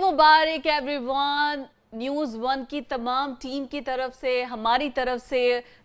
मुबारक everyone. News one की तमाम team की तरफ से, हमारी तरफ से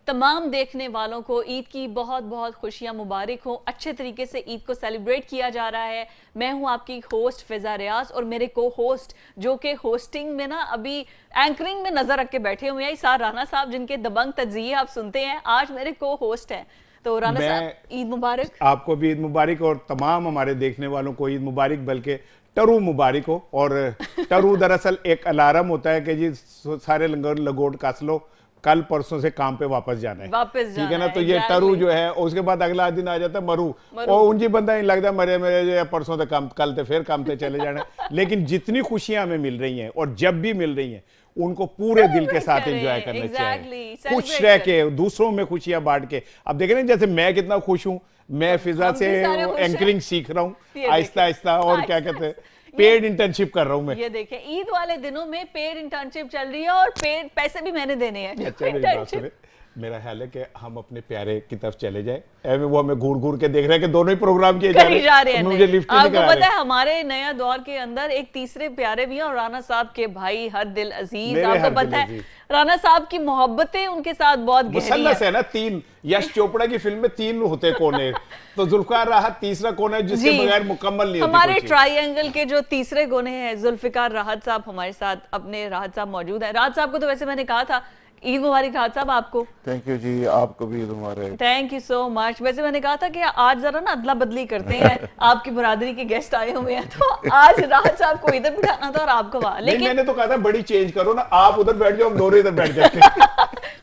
तमाम देखने वालों को ईद की बहुत बहुत खुशियां मुबारक हो। अच्छे तरीके से ईद को सेलिब्रेट किया जा रहा है। मैं हूं आपकी होस्ट फिजा रियाज और मेरे को होस्ट जो कि होस्टिंग में ना अभी एंकरिंग में नजर रख के बैठे हुए हैं इसार राना साहब, जिनके दबंग तज्जिए आप सुनते हैं, आज मेरे को होस्ट हैं। तो राना साहब ईद मुबारक। आपको भी ईद मुबारक और तमाम हमारे देखने वालों को ईद मुबारक, बल्कि टरू मुबारक हो। और टरू दरअसल एक अलार्म होता है कि जी सारे लगोट कस लो, कल परसों से काम पे वापस जाना है, ठीक है ना। तो ये टरू जो है उसके बाद अगला दिन आ जाता है मरू। और उनकी बंदा नहीं लगता मरे मेरे जो परसों से काम, कल से फिर काम पे चले जाना। लेकिन जितनी खुशियां हमें मिल रही हैं और जब भी मिल रही हैं उनको पूरे दिल के साथ एंजॉय करना चाहिए, खुश रह के दूसरों में खुशियां बांट के। अब देख रहे हैं जैसे मैं कितना खुश हूं, मैं फिजा से एंकरिंग सीख रहा हूं आहिस्ता आहिस्ता, और क्या कहते हैं पेड इंटर्नशिप कर रहा हूं मैं। ये देखें ईद वाले दिनों में पेड इंटर्नशिप चल रही है और पेड पैसे भी मैंने देने हैं। अच्छा मेरा ख्याल है कि हम अपने प्यारे की तरफ चले जाए। वो हमें घूर घूर के देख रहे हैं कि दोनों ही प्रोग्राम किए जा रहे हैं। मुझे लिफ्ट नहीं करा रहे। आपको पता है हमारे नया दौर के अंदर एक तीसरे प्यारे भी हैं और राना साहब के भाई हर दिल अजीज। आपको पता है राना साहब की मोहब्बतें उनके साथ बहुत गहरी है ना। तीन यश चोपड़ा की फिल्म में तीन होते कोने, तो जुल्फिकार राहत तीसरा कोना है जिसके बगैर मुकम्मल नहीं होती। हमारे ट्रायंगल के जो तीसरे कोने हैं जुल्फिकार राहत साहब हमारे साथ, अपने राहत साहब मौजूद है। राहत साहब को तो वैसे मैंने कहा था ईद मुबारक राहत साहब आपको। थैंक यू जी, आपको भी ईद मुबारक। Thank you so much. वैसे मैंने कहा था कि आज जरा ना अदला बदली करते हैं, आपकी बरादरी के गेस्ट आए हुए हैं तो आज राहत साहब को इधर बिठाना था और आपको वहां। लेकिन मैंने तो कहा था बड़ी चेंज करो ना, आप उधर बैठ जाओ हम दोनों इधर बैठ जाते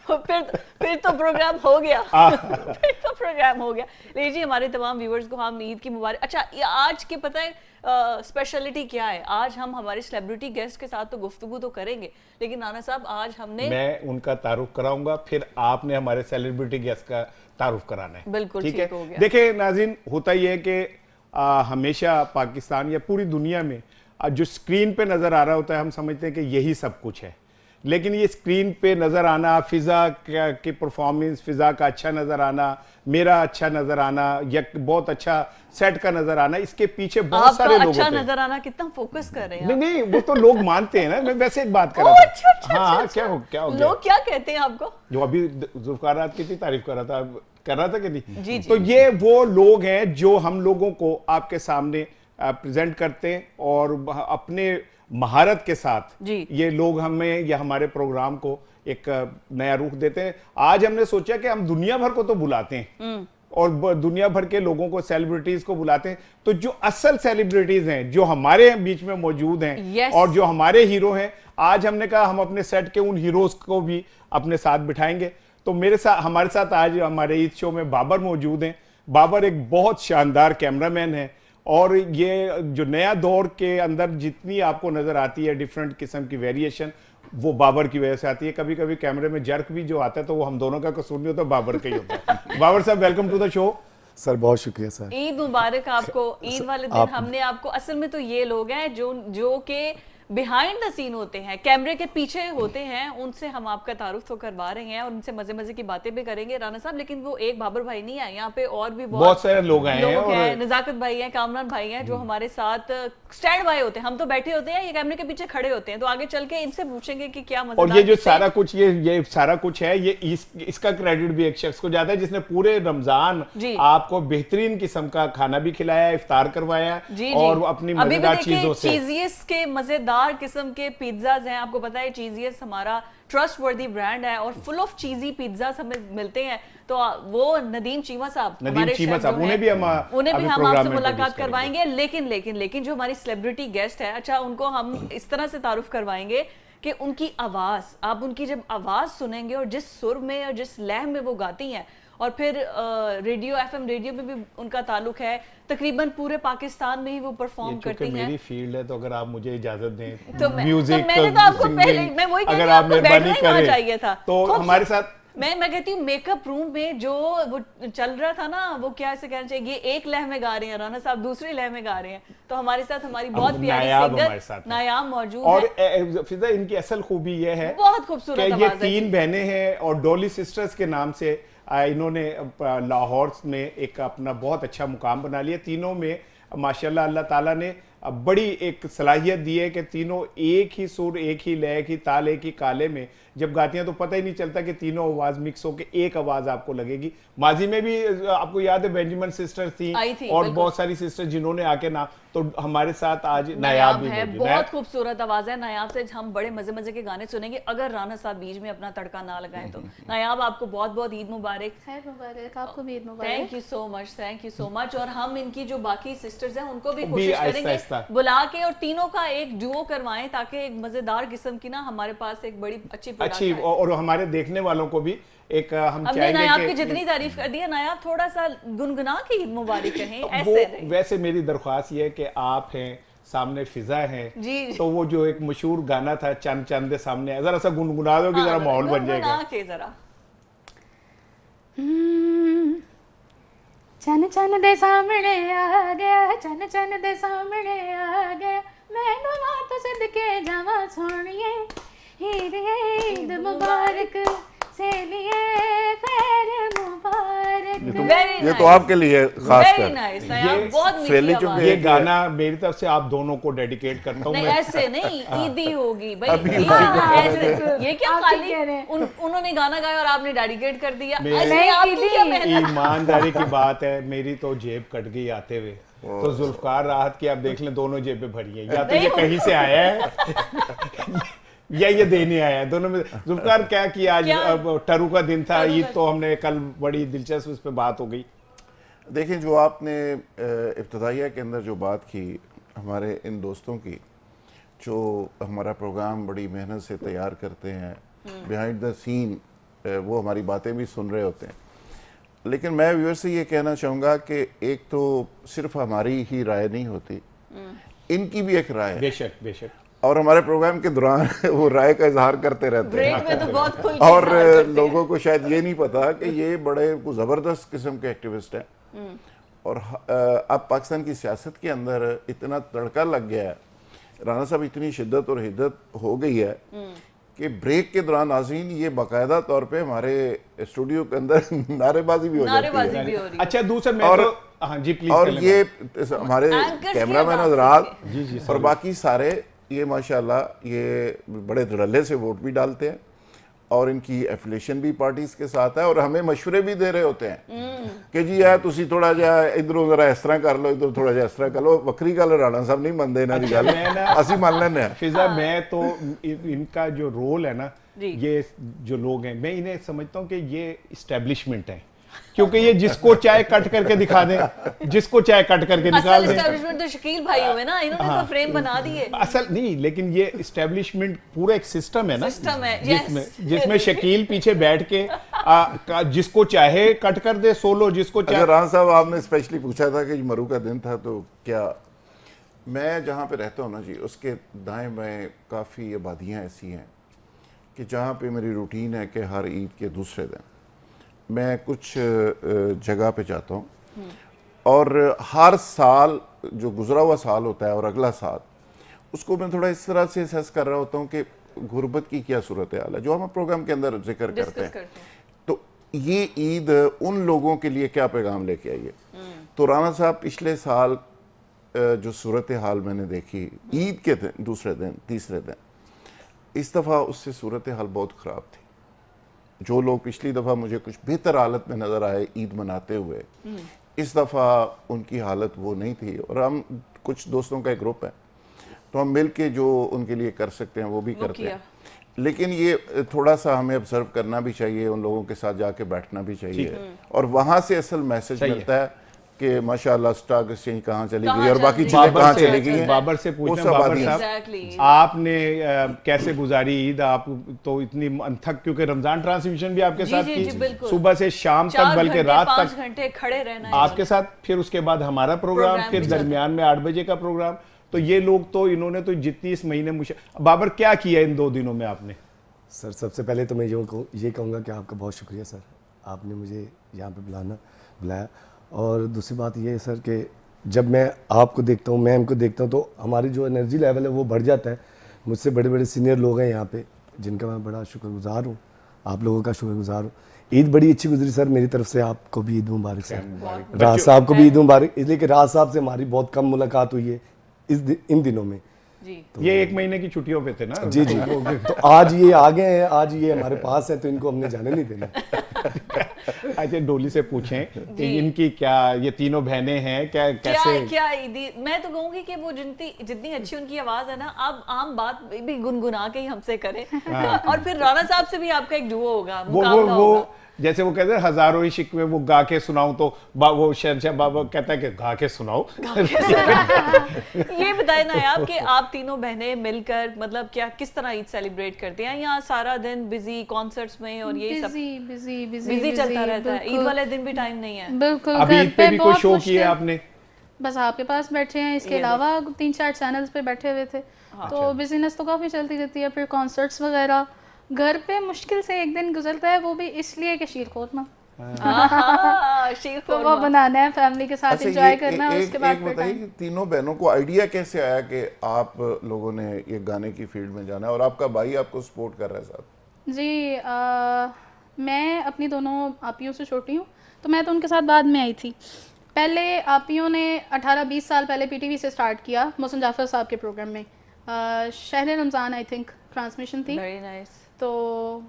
फिर तो प्रोग्राम हो गया। फिर तो प्रोग्राम हो गया। लीजिए हमारे तमाम व्यूअर्स को हम ईद की मुबारक। अच्छा आज के पता है स्पेशलिटी क्या है? आज हम हमारे सेलिब्रिटी गेस्ट के साथ तो गुफ्तगू तो करेंगे, लेकिन नाना साहब आज हमने मैं उनका तारुफ कराऊंगा, फिर आपने हमारे सेलिब्रिटी गेस्ट का तारुफ कराना है। बिल्कुल ठीक है। हो गया। देखिए नाज़रीन, होता ही है कि हमेशा पाकिस्तान या पूरी दुनिया में जो स्क्रीन पे नजर आ रहा होता है हम समझते हैं कि यही सब कुछ है, लेकिन ये स्क्रीन पे नजर आना, फिजा की परफॉर्मेंस, फिजा का अच्छा नजर आना, मेरा अच्छा नजर आना, या बहुत अच्छा सेट का नजर आना, इसके पीछे बहुत सारे लोग अच्छा नजर आना कितना फोकस कर रहे हैं। नहीं वो तो लोग मानते हैं ना। मैं वैसे एक बात कर रहा था। हाँ क्या हो गया? लोग क्या कहते हैं आपको? जो अभी जुल्फिकार कितनी तारीफ कर रहा था कि नहीं? तो ये वो लोग हैं जो हम लोगों को आपके सामने प्रेजेंट करते हैं और अपने महारत के साथ ये लोग हमें या हमारे प्रोग्राम को एक नया रूप देते हैं। आज हमने सोचा कि हम दुनिया भर को तो बुलाते हैं और दुनिया भर के लोगों को, सेलिब्रिटीज को बुलाते हैं, तो जो असल सेलिब्रिटीज हैं जो हमारे बीच में मौजूद हैं और जो हमारे हीरो हैं, आज हमने कहा हम अपने सेट के उन हीरोज को भी अपने साथ बिठाएंगे। तो हमारे साथ आज हमारे ईद शो में बाबर मौजूद हैं। बाबर एक बहुत शानदार कैमरामैन है और ये जो नया दौर के अंदर जितनी आपको नजर आती है डिफरेंट किस्म की वेरिएशन, वो बाबर की वजह से आती है। कभी कभी कैमरे में जर्क भी जो आता है तो वो हम दोनों का कसूर नहीं होता, बाबर का ही होता है। बाबर साहब welcome to the show. Sir बहुत शुक्रिया सर। ईद मुबारक आपको। ईद वाले दिन हमने आपको, असल में तो ये लोग हैं जो के बिहाइंड द सीन होते हैं, कैमरे के पीछे होते हैं, उनसे हम आपका तारुफ तो करवा रहे हैं और उनसे मजे मजे की बातें भी करेंगे राना साहब। लेकिन वो एक बाबर भाई नहीं है, यहाँ पे और भी बहुत सारे लोग हैं। नजाकत भाई हैं, कामरान भाई हैं, जो हमारे साथ स्टैंड बाय होते हैं। हम तो बैठे होते हैं, ये कैमरे के पीछे खड़े होते हैं। तो आगे चल के इनसे पूछेंगे कि क्या मजेदार। और ये जो सारा कुछ ये सारा कुछ है, ये इसका क्रेडिट भी एक शख्स को जाता है जिसने पूरे रमजान आपको बेहतरीन किस्म का खाना भी खिलाया, इफ्तार करवाया और अपनी मजेदार चीजों से, चीजियस के मजेदार किस्म के पिज्जाज हैं। आपको पता है चीजियस हमारा ट्रस्ट वर्दी ब्रांड है और फुल ऑफ चीजी पिज्जाज हमें मिलते हैं। तो वो नदीम चीमा साहब, उन्हें भी हम आपसे मुलाकात करवाएंगे। लेकिन जो हमारी सेलिब्रिटी गेस्ट है, अच्छा उनको हम इस तरह से तारुफ करवाएंगे कि उनकी आवाज, आप उनकी जब आवाज सुनेंगे और जिस सुर में और जिस लय में वो गाती हैं, और फिर रेडियो FM रेडियो में भी उनका ताल्लुक है, तकरीबन पूरे पाकिस्तान में ही वो परफॉर्म करती हैं। मेरी फील्ड है तो अगर आप मुझे इजाजत दें तो म्यूजिक, मैंने तो आपको पहले, मैं वही अगर आप मेहरबानी करें था तो हमारे साथ मैं कहती हूँ मेकअप रूम में जो वो चल रहा था ना, वो क्या ऐसे कहना चाहिए, ये एक लय में गा रहे हैं राना साहब, दूसरी लय में गा रहे हैं। तो हमारे साथ हमारी बहुत प्यारी सिंगर नायाब मौजूद है। और फिजा इनकी असल खूबी ये है, बहुत खूबसूरत आवाज है। ये तीन बहनें हैं और डॉली सिस्टर्स के नाम से इन्होंने लाहौर में एक अपना बहुत अच्छा मुकाम बना लिया। तीनों में माशाल्लाह अल्लाह ताला ने बड़ी एक सलाहियत दी है कि तीनों एक ही सुर, एक ही लय, एक ही ताल, एक ही काले में जब गाती हैं तो पता ही नहीं चलता कि तीनों आवाज मिक्स होकर एक आवाज आपको लगेगी। माजी में भी आपको याद है बेंजामिन सिस्टर्स थी और बहुत सारी सिस्टर्स जिन्होंने आके ना, तो हमारे साथ आज नायाब भी है। बहुत खूबसूरत आवाज है नायाब से। हम बड़े मजे मजे के गाने सुनेंगे अगर राना साहब बीच में अपना तड़का ना लगाएं तो। नायाब आपको बहुत बहुत ईद मुबारक। आपको भी ईद मुबारक। Thank you so much. और हम इनकी जो बाकी सिस्टर्स हैं उनको भी कोशिश करेंगे बुला के और तीनों का एक डुओ करवाएं ताकि एक मजेदार किस्म की ना हमारे पास एक बड़ी अच्छी और हमारे देखने वालों को भी एक हम चाहेंगे नायाब की जितनी तारीफ कर दी है, नायाब थोड़ा सा गुनगुना के ईद मुबारक कहें ऐसे नहीं। वैसे मेरी दरख्वास्त ये है कि आप हैं सामने फिजा है जी, तो वो जो एक मशहूर गाना था चंद चंद दे सामने, जरा सा गुनगुना दोगे जरा माहौल बन जाएगा। जरा चन चन दे सामने आ गया, चन चन दे सामने आ गया, मैनू मात सदके जावा सोनिए, ईद मुबारक से लिए खैर मुबारक। ये तो आपके लिए खास कर बहुत ये गाना मेरी तरफ से आप दोनों को डेडिकेट करता हूँ। ऐसे नहीं ईदी होगी भाई, ये क्या खाली उन्होंने गाना गाया और आपने डेडिकेट कर दिया। ईमानदारी की बात है, मेरी तो जेब कट गई आते हुए, तो जुल्फकार राहत की आप देख लें दोनों जेबें भरी हैं, या तो ये कहीं से आया है या ये देने आया है, दोनों में। जुल्फकार क्या किया आज? टरू का दिन था, ईद तो हमने कल बड़ी दिलचस्प उस पर बात हो गई। देखिए जो आपने इब्तदाइया के अंदर जो बात की हमारे इन दोस्तों की जो हमारा प्रोग्राम बड़ी मेहनत से तैयार करते हैं, बिहाइंड द सीन वो हमारी बातें भी सुन रहे होते हैं, लेकिन मैं व्यूअर से ये कहना चाहूँगा कि एक तो सिर्फ हमारी ही राय नहीं होती, इनकी भी एक राय है। बेशक बेशक। और हमारे प्रोग्राम के दौरान वो राय का इजहार करते रहते हैं। ब्रेक में तो बहुत खुल और लोगों को शायद ये नहीं पता कि ये बड़े ज़बरदस्त किस्म के एक्टिविस्ट हैं। और अब पाकिस्तान की सियासत के अंदर इतना तड़का लग गया है, राना साहब इतनी शिद्दत और हिद्दत हो गई है कि ब्रेक के दौरान नाज़रीन ये बाकायदा तौर पे हमारे स्टूडियो के अंदर नारेबाजी भी हो जाती है। अच्छा दूसरा मैं तो हाँ जी प्लीज। और ये हमारे कैमरामैन हज़रात और बाकी सारे ये माशाल्लाह ये बड़े धड़ल्ले से वोट भी डालते हैं और इनकी एफिलिएशन भी पार्टीज के साथ है और हमें मशवरे भी दे रहे होते हैं कि जी यार तुसी थोड़ा जा इधरों जरा इस तरह कर लो, इधर थोड़ा जा इस तरह कर लो। वक्री गल राणा साहब नहीं मनते इन्हां दी गल, असि मान लेने हैं। फिजा मैं तो इनका जो रोल है ना, ये जो लोग हैं मैं इन्हें समझता हूँ कि ये इस्टेब्लिशमेंट है, क्योंकि ये जिसको चाहे कट करके दिखा दें, जिसको चाहे कट करके निकाल दें। एस्टैब्लिशमेंट तो शकील भाई हुए ना, इन्होंने तो फ्रेम बना दिए। असल नहीं, लेकिन ये एस्टैब्लिशमेंट पूरा एक सिस्टम है ना, सिस्टम है जिसमें शकील पीछे बैठ के जिसको चाहे कट कर दे सोलो, जिसको चाहे। राना साहब आपने स्पेशली पूछा था कि मरू का दिन था, तो क्या मैं जहाँ पे रहता हूँ ना जी, उसके दाएं बाएं काफ़ी आबादियाँ ऐसी हैं कि जहाँ पे मेरी रूटीन है कि हर ईद के दूसरे दिन मैं कुछ जगह पे जाता हूँ और हर साल जो गुजरा हुआ साल होता है और अगला साल उसको मैं थोड़ा इस तरह से असेस कर रहा होता हूँ कि गुर्बत की क्या सूरत हाल है, जो हम प्रोग्राम के अंदर जिक्र करते हैं। तो ये ईद उन लोगों के लिए क्या पैगाम लेके आई है। तो राना साहब पिछले साल जो सूरत हाल मैंने देखी ईद के दिन, दूसरे दिन, तीसरे दिन, इस दफ़ा उससे सूरत हाल बहुत ख़राब थी। जो लोग पिछली दफ़ा मुझे कुछ बेहतर हालत में नज़र आए ईद मनाते हुए, इस दफ़ा उनकी हालत वो नहीं थी। और हम कुछ दोस्तों का एक ग्रुप है, तो हम मिल के जो उनके लिए कर सकते हैं वो भी करते हैं। लेकिन ये थोड़ा सा हमें ऑब्जर्व करना भी चाहिए, उन लोगों के साथ जाके बैठना भी चाहिए और वहाँ से असल मैसेज मिलता है कि माशाल्लाह स्टॉक एक्सचेंज कहाँ चली गई और बाकी चीजें कहाँ चली गई हैं। बाबर से पूछना, बाबर साहब आपने कैसे गुजारी ईद? आप तो इतनी अनथक, क्योंकि रमजान ट्रांसमिशन भी आपके साथ की सुबह से शाम तक, बल्कि रात तक 5 घंटे खड़े रहना आपके साथ, फिर उसके बाद हमारा प्रोग्राम, फिर दरमियान में 8 बजे का प्रोग्राम। तो ये लोग तो इन्होंने तो जितनी इस महीने बाबर क्या किया इन 2 दिनों में आपने? सर सबसे पहले तो मैं ये कहूँगा कि आपका बहुत शुक्रिया सर, आपने मुझे यहाँ पे बुलाया। और दूसरी बात ये है सर कि जब मैं आपको देखता हूँ, मैं इनको देखता हूँ, तो हमारी जो एनर्जी लेवल है वो बढ़ जाता है। मुझसे बड़े बड़े सीनियर लोग हैं यहाँ पे जिनका मैं बड़ा शुक्रगुजार हूँ, आप लोगों का शुक्रगुजार हूँ। ईद बड़ी अच्छी गुजरी सर, मेरी तरफ से आपको भी ईद मुबारक सर। राज साहब को भी ईद मुबारक, इसलिए कि राज साहब से हमारी बहुत कम मुलाकात हुई है, इन दिनों में। जी ये 1 महीने की छुट्टियों पे थे ना? जी जी। तो आज ये आ गए हैं, आज ये हमारे पास है, तो इनको हमने जाने नहीं देना। अच्छा, डोली से पूछें कि इनकी क्या, ये तीनों बहनें हैं, क्या कैसे? क्या मैं तो कहूंगी कि वो जितनी अच्छी उनकी आवाज है ना, आप आम बात भी गुनगुना के ही हमसे करें। और फिर राणा साहब से भी आपका एक डुओ होगा, मुकाबला होगा। जैसे वो कहते हैं हजारों ही शिकवे वो गा के सुनाऊं, तो वो शहंशाह बाबा कहता है कि गा के सुनाओ। ये बताए ना आप कि आप तीनों बहनें मिलकर मतलब क्या किस तरह ईद सेलिब्रेट करते हैं, या सारा दिन बिजी कॉन्सर्ट्स में और ये सब बिजी चलता रहता है, ईद वाले दिन भी टाइम नहीं है? बिल्कुल। अभी ईद पे भी कोई शो किया आपने? बस आपके पास बैठे हैं, इसके अलावा 3-4 चैनल्स पे बैठे हुए थे। तो बिजनेस तो काफ़ी चलती रहती है, फिर कॉन्सर्ट्स वगैरह। घर पे मुश्किल से एक दिन गुजरता है, वो भी इसलिए कि शीर खोरमा तो वो बनाना है, फैमिली के साथ अच्छा, एंजॉय करना है। उसके बाद बताइए कि तीनों बहनों को आइडिया कैसे आया कि आप लोगों ने ये गाने की फील्ड में जाना है, और आपका भाई आपको सपोर्ट कर रहा है साथ? जी मैं अपनी दोनों आपियों से छोटी हूँ, तो मैं तो उनके साथ बाद में आई थी। पहले आपियों ने 18-20 साल पहले पीटीवी से स्टार्ट किया, मोहसिन जाफर साहब के प्रोग्राम में। शहर रमज़ान आई थिंक ट्रांसमिशन थी। Very nice. तो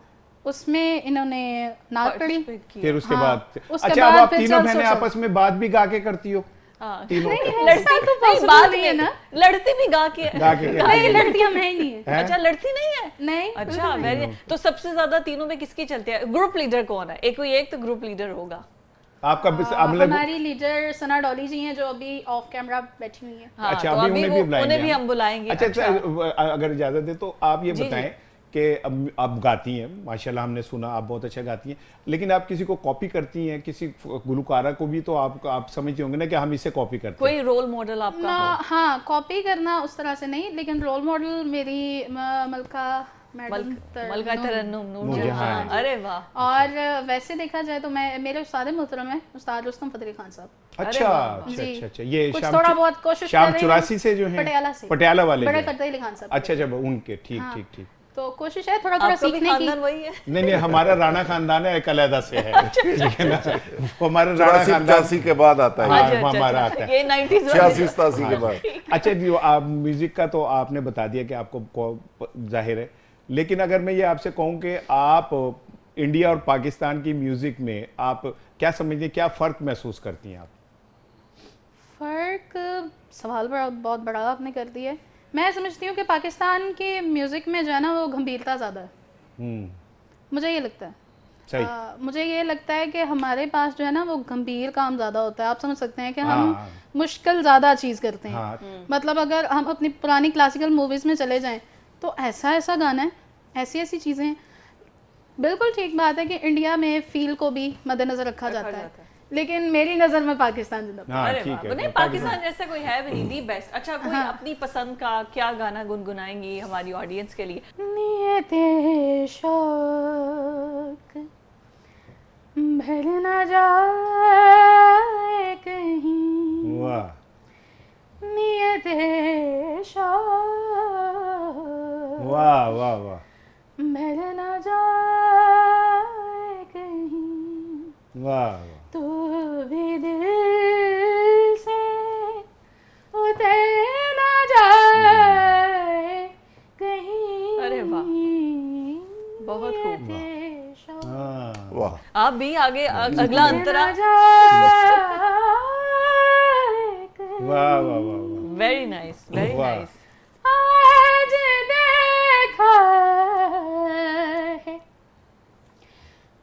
उसमें इन्होंने नाक पढ़ी। फिर उसके हाँ, बाद उसके अच्छा, अब बाद आप फिर तीनों चल बहनें सोचो। आपस में बात भी गा के करती हो? तीनों लड़ती तो possible बात नहीं है ना। लड़ती भी गा के नहीं, लड़कियां मैं ही नहीं है। अच्छा, लड़ती नहीं है? नहीं। अच्छा, वेरी। तो सबसे ज्यादा तीनों में किसकी चलती है? ग्रुप लीडर कौन है? एक तो ग्रुप लीडर होगा आपका। हमारी लीडर सना डॉली जी हैं, जो अभी ऑफ कैमरा बैठी हुई हैं। हाँ, अच्छा, तो अभी उन्हें भी हम बुलाएंगे। अच्छा, अगर इजाजत दे तो आप ये बताएं कि आप गाती हैं, माशाल्लाह हमने सुना आप बहुत अच्छा गाती हैं, लेकिन आप किसी को कॉपी करती हैं? किसी गुलकारा को भी तो आप समझते होंगे ना कि हम इसे कॉपी करते हैं। कोई रोल मॉडल आपका ना, हो? हाँ, कॉपी करना उस तरह से नहीं, लेकिन रोल मॉडल मेरी मलका मैडम मलका तरन्नुम नूर जहां। जहां। अरे वाह। और वैसे देखा जाए तो मैं, मेरे उस्ताद मोहतरम है उस्ताद रुस्तम फतेह खान साहब। अच्छा अच्छा जी। अच्छा अच्छा, ये कुछ शाम थोड़ा बहुत कोशिश शाम कर रहे हैं। 84 से जो है पटियाला से, पटियाला वाले बड़े जो हैं। फतेह अली खान साहब। अच्छा अच्छा, उनके ठीक हाँ। ठीक ठीक। तो कोशिश है थोड़ा थोड़ा आपका भी सीखने की। खानदान वही है? नहीं नहीं, हमारा राणा खानदान है, एक अलहदा से है, ठीक है ना, वो हमारा राणा खानदान 84 के बाद आता है। हाँ, अच्छा, हमारा अच्छा, आता है। ये 90s 86-87 के बाद। अच्छा जी, आप म्यूजिक का तो आपने बता दिया कि आपको जाहिर है, लेकिन अगर मैं ये आपसे कहूँ कि आप इंडिया और पाकिस्तान की म्यूजिक में आप क्या समझते हैं, क्या फर्क महसूस करती हैं आप? फ़र्क सवाल बहुत बड़ा आपने कर दिया है। मैं समझती हूँ कि पाकिस्तान के म्यूज़िक में जो है ना, वो गंभीरता ज़्यादा है। मुझे ये लगता है। सही। मुझे ये लगता है कि हमारे पास जो है ना, वो गंभीर काम ज़्यादा होता है। आप समझ सकते हैं कि हम मुश्किल ज़्यादा चीज़ करते हैं। मतलब अगर हम अपनी पुरानी क्लासिकल मूवीज़ में चले जाएं, तो ऐसा गाना है, ऐसी चीज़ें हैं। बिल्कुल ठीक बात है कि इंडिया में फील को भी मद्देनजर रखा जाता है, लेकिन मेरी नज़र में पाकिस्तान जिंदाबाद। अरे वाह, नहीं पाकिस्तान जैसा कोई है भी नहीं, दी बेस्ट। अच्छा, कोई अपनी पसंद का क्या गाना गुनगुनाएंगी हमारी ऑडियंस के लिए? नियते शौक भर न जाए कहीं, वाह, नियते शौक वाह वाह वाह, भर न जाए कहीं, वाह, तू भी दिल से उतर न जाए कहीं। अरे वाह, बहुत खूब। वाह। आप भी आगे अगला अंतरा। वाह वाह वाह, वेरी नाइस, वेरी नाइस। आज देखा है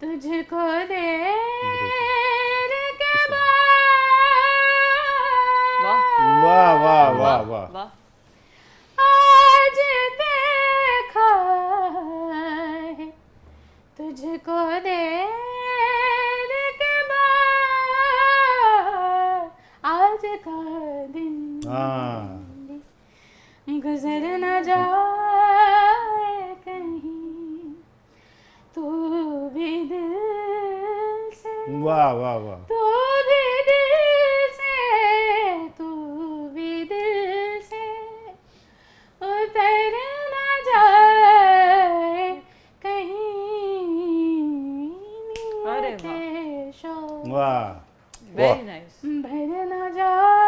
तुझको देर के बाद, वाह वाह वाह वाह, वाह। आज देखा है तुझको देर के बाद, आज का दिन गुजर न जाए कहीं, तू भी दिल से, वाह वाह वाह, तू भी दिल से, तू भी दिल से उतर न जाए कहीं। अरे वाह, वाह, वेरी नाइस। भर न जाए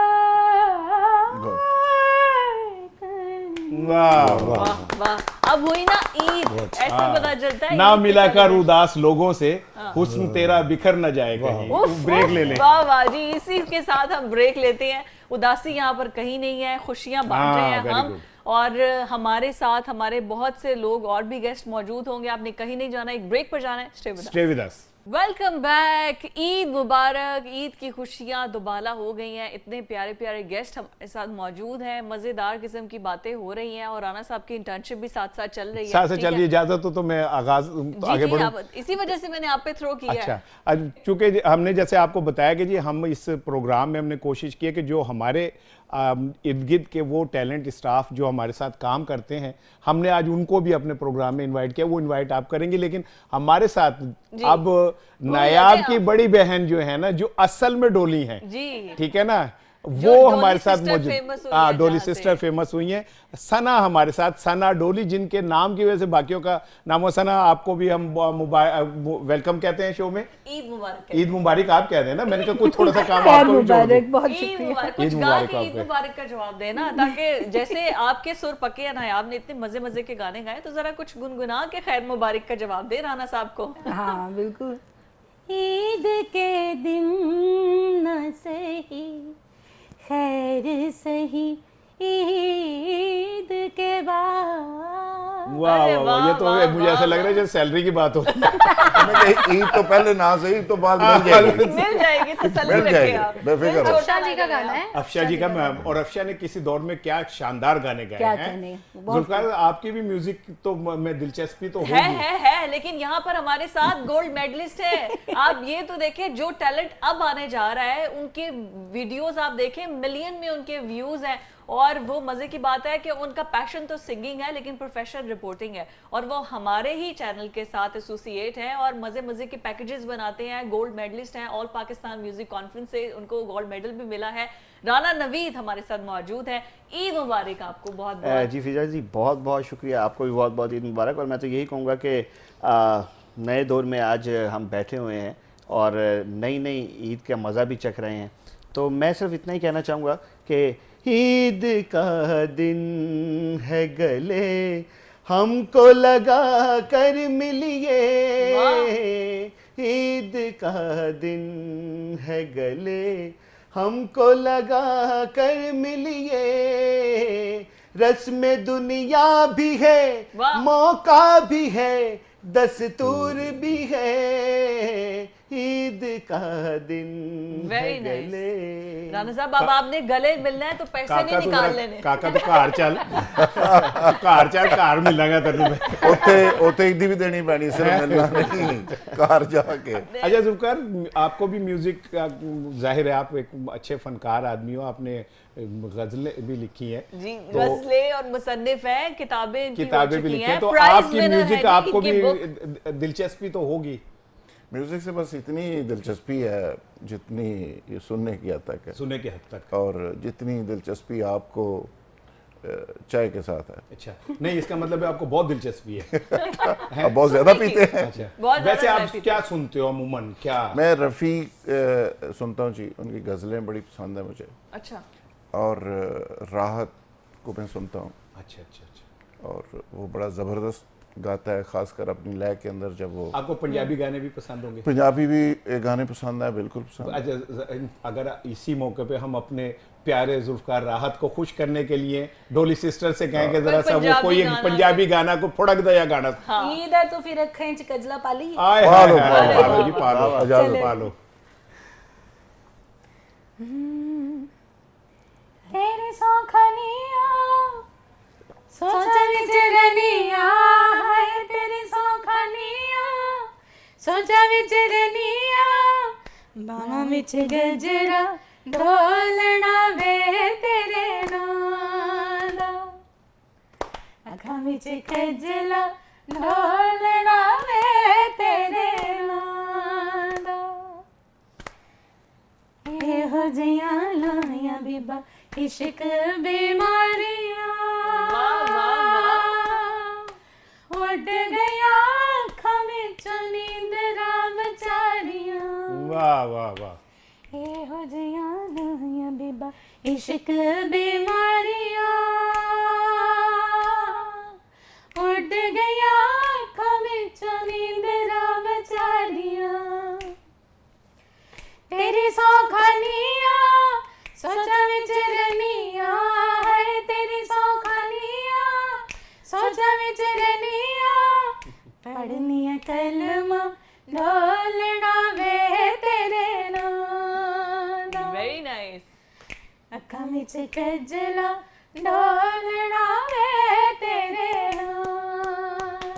वाह वाह। अब हुई ना ईद, ऐसा पता चलता है ना ईद मिला के कर साथ- उदास लोगों से, हुस्न तेरा बिखर न जाए कहीं। उफ, ब्रेक उफ, ले ले। वाह वाह जी, इसी के साथ हम ब्रेक लेते हैं। उदासी यहाँ पर कहीं नहीं है, खुशियां बांट रहे हैं very हम। good. और हमारे साथ हमारे बहुत से लोग और भी गेस्ट मौजूद होंगे। आपने कहीं नहीं जाना, एक ब्रेक पर जाना है। Stay with us. Welcome back. Eid मुबारक। ईद की खुशियां दोबाला हो गई हैं। इतने प्यारे प्यारे गेस्ट हमारे साथ मौजूद हैं। मजेदार किस्म की बातें हो रही हैं और राना साहब की इंटर्नशिप भी साथ साथ चल रही है। साथ से ठीक चल है? रही इजाजत हो तो मैं आगाज आगे जी, बढ़ूं। आप- इसी वजह से मैंने आप पे थ्रो किया है। अच्छा, आज चूंकि हमने जैसे आपको बताया कि जी हम इस प्रोग्राम में हमने कोशिश की है कि जो हमारे इर्द गिर्द के वो टैलेंट स्टाफ जो हमारे साथ काम करते हैं, हमने आज उनको भी अपने प्रोग्राम में इनवाइट किया। वो इनवाइट आप करेंगे, लेकिन हमारे साथ अब नायाब की बड़ी बहन जो है ना, जो असल में डोली हैं, जी, ठीक है ना, जो वो डोली हमारे साथ सिस्टर मौजूद। फेमस हुई हाँ, हैं डोली जहाँ से। सिस्टर फेमस हुई हैं। सना हमारे साथ, सना डोली, जिनके नाम की वजह से बाकियों का नाम हो। सना, आपको भी हम वेलकम कहते हैं शो में। ईद मुबारक। ईद मुबारक आप कह रहे हैं ना, मैंने कहा कुछ थोड़ा सा काम खैर आपको भी जोड़ दूं। मुबारक, बहुत ईद शुक्रिया। मुबारक। ईद कुछ गा मुबारक के ईद आपको। मुबारक का जवाब देना, ताकि जैसे आपके सुर पके हैं, नायाब ने इतने मजे मजे के गाने गाए, तो जरा कुछ गुनगुना के खैर मुबारक का जवाब दे राना साहब को। हाँ बिल्कुल। ईद के दिन न सही खैर सही ईद के बाद। वाह अरे वाह वाह, ये तो वाह, मुझे ऐसा लग रहा है जैसे सैलरी की बात हो। मैंने कहा, ईद तो पहले ना सही तो बाद मिल जाएगी। मिल जाएगी, तसल्ली मिल रखिए जाएगी, आप। बेफिक्र रहो। अफशा जी का गाना है। अफशा जी का मैम, और अफशा ने किसी दौर में क्या शानदार गाने गाए क्या हैं। कहने, बहुत जुल्फकार, आपकी भी म्यूजिक तो में दिलचस्पी तो है होगी। है, लेकिन यहाँ पर हमारे साथ गोल्ड मेडलिस्ट है। आप ये तो देखें, जो टैलेंट अब आने जा रहा है, उनके वीडियोस आप देखें, मिलियन में उनके व्यूज हैं। और वो मजे की बात है कि उनका पैशन तो सिंगिंग है, लेकिन प्रोफेशनल रिपोर्टिंग है। और वो हमारे ही चैनल के साथ एसोसिएट हैं और मजे मजे के पैकेजेस बनाते हैं। गोल्ड मेडलिस्ट हैं, ऑल पाकिस्तान म्यूजिक कॉन्फ्रेंस से उनको गोल्ड मेडल भी मिला है। राना नवीद हमारे साथ मौजूद है। ईद मुबारक आपको बहुत बहुत। जी फिजा जी, बहुत बहुत शुक्रिया, आपको भी बहुत बहुत ईद मुबारक। और मैं तो यही कहूँगा कि नए दौर में आज हम बैठे हुए हैं और नई नई ईद का मज़ा भी चख रहे हैं। तो मैं सिर्फ इतना ही कहना चाहूँगा कि ईद का दिन है गले हमको लगा कर मिलिए, ईद का दिन है गले हमको लगा कर मिलिए, रस्म दुनिया भी है, वाह। मौका भी है, दस्तूर भी है, ईद का दिन Very है nice. गले। राना साहब, अब आपने गले मिलना है तो पैसे नहीं काका तो निकाल जरा- लेने। काका तो घर चल, घर चल, घर मिलांगा तेनू मैं। ਉੱਥੇ ईदी भी देनी पैनी, सिर्फ मिलना नहीं, घर जाके। अच्छा जुल्फकार, आपको भी म्यूजिक का जाहिर है, आप एक अच्छे फनकार आदमी हो, आपने गजलें भी लिखी हैं। जी, तो गजलें और मुसन्निफ हैं, किताबें इनकी हो किताबें भी चुकी लिखी हैं, हैं। तो प्राइज आपकी winner है म्यूजिक जी आपको इनकी भी book। दिलचस्पी तो होगी। म्यूजिक से बस इतनी दिलचस्पी है जितनी ये सुनने की हद तक है, सुने की हद तक। और जितनी दिलचस्पी आपको चाय के साथ है। अच्छा, नहीं इसका मतलब है आपको बहुत दिलचस्पी है। अब बहुत ज्यादा पीते हैं। अच्छा, बहुत वैसे ज्यादा आप पीते क्या सुनते हो अमूमन, क्या? मैं रफ़ी सुनता हूँ जी, उनकी गज़लें बड़ी पसंद है मुझे, अच्छा, और राहत को मैं सुनता हूँ, अच्छा अच्छा अच्छा। और वो बड़ा ज़बरदस्त गाता है, ख़ासकर अपनी लय के अंदर। जब वो आपको पंजाबी गाने भी पसंद होंगे? पंजाबी भी गाने पसंद है, बिल्कुल पसंद है। अच्छा, अगर इसी मौके पे हम अपने प्यारे जुल्फकार राहत को खुश करने के लिए डोली सिस्टर से कहेंगे जरा सा वो कोई एक पंजाबी गाना को फड़क दया गाना। ईद है तो फिर अखें च कजला पाली। आए पालो, हाय, पालो, पालो जी, पालो, इजाज़त। पालो। तेरी सौखनिया सोचा विच रनिया है, तेरी सौखनिया सोचा विच रनिया, बाहों विच गजरा ढोलना वे तेरे नाम दा, अखां विच खजला ढोलना वे तेरे नाम दा, एहो जियां लाया बीबा इश्क बीमारियां, उड़ गया अखां विचों नींदरां बेचारियां, वाह वाह वाह। एहो जियां लाया बीबा इश्क बीमारियां, विच रनिया पढ़नी है कलमा ढोलना वे तेरे नाम दा वेरी नाइस। अखा विच कजला ढोलना वे तेरे नाम